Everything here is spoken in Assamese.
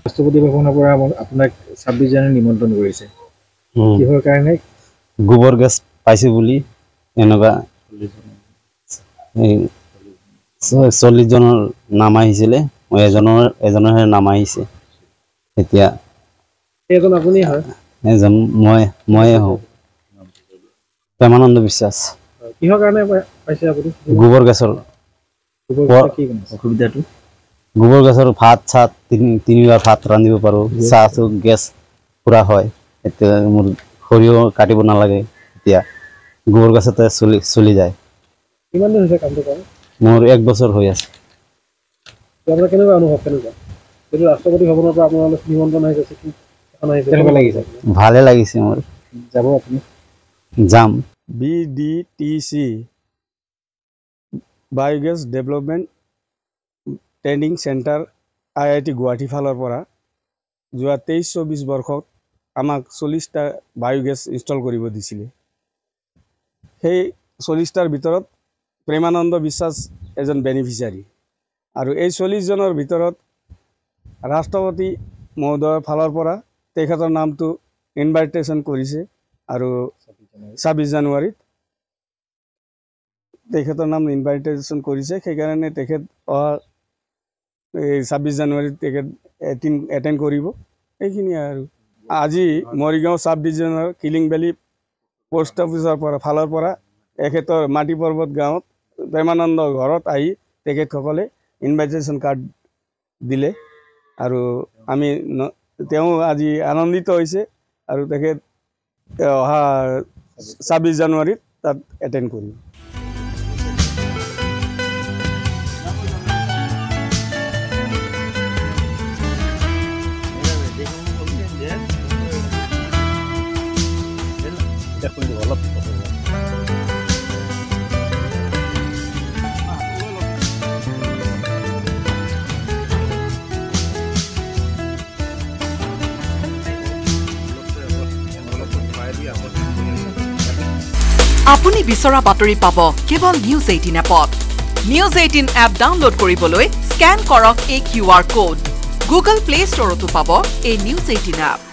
ৰাষ্ট্ৰপতি ভৱনৰ পৰা আপোনাক 26 জানুৱাৰী নিমন্ত্ৰণ কৰিছে কিহৰ কাৰণে গোবৰ গেছ পাইছে বুলি এনেকুৱা 40 জনৰ নাম আহিছিলে মই এজনৰ নাম আহিছে এতিয়া এজন আপুনি হয় এজন ময়ে হওঁ প্ৰেমানন্দ বিশ্বাস কিহৰ কাৰণে পাইছে আপুনি গোবৰ গেছৰ কি অসুবিধাটো গোবৰ গেছৰ ভাত চাত তিনিবাৰ ভাত ৰান্ধিব পাৰোঁ চাহ গেছ পুৰা হয় এতিয়া মোৰ সৰিয়হ কাটিব নালাগে এতিয়া গোবৰ গেছতে চলি যায় কিমান দিন হৈছে কামটো কৰা মোৰ 1 বছৰ হৈ আছে আপোনাৰ কেনেকুৱা অনুভৱ কেনেকুৱা যদি ৰাষ্ট্ৰপতি ভৱনৰ পৰা আপোনালোক নিমন্ত্ৰণ আহিছে কেনেকুৱা লাগিছে ভালে লাগিছে মোৰ যাব আপুনি যাম BDTC biogas development training centre IIT Guwahati ফালৰ পৰা যোৱা 23-24 বৰ্ষত আমাক 40টা বায়োগেছ ইনষ্টল কৰিব দিছিলে সেই 40টাৰ ভিতৰত প্ৰেমানন্দ বিশ্বাস এজন বেনিফিচিয়াৰী আৰু এই 40 জনৰ ভিতৰত ৰাষ্ট্ৰপতি মহোদয়ৰ ফালৰ পৰা তেখেতৰ নামটো ইনভাইটেশ্যন কৰিছে আৰু 26 জানুৱাৰীত তেখেতৰ নাম ইনভাইটেশ্যন কৰিছে সেইকাৰণে তেখেত 26 জানুৱাৰীত তেখেত এটেণ্ড কৰিব এইখিনি আৰু আজি মৰিগাঁও সাব ডিভিজনৰ কিলিং ভেলী পোষ্ট অফিচৰ ফালৰ পৰা তেখেতৰ মাটি পৰ্বত গাঁৱত প্ৰেমানন্দ ঘৰত আহি তেখেতসকলে ইনভাইটেশ্যন কাৰ্ড দিলে আৰু আমি তেওঁ আজি আনন্দিত হৈছে আৰু তেখেত অহা 26 জানুৱাৰীত তাত এটেণ্ড কৰিব আপুনি বিচৰা বাতৰি পাব কেৱল নিউজ 18 এপত নিউজ 18 এপ ডাউনলোড কৰিবলৈ স্ক্যান কৰক এই QR কোড গুগল প্লে ষ্টৰতো পাব এই নিউজ 18 এপ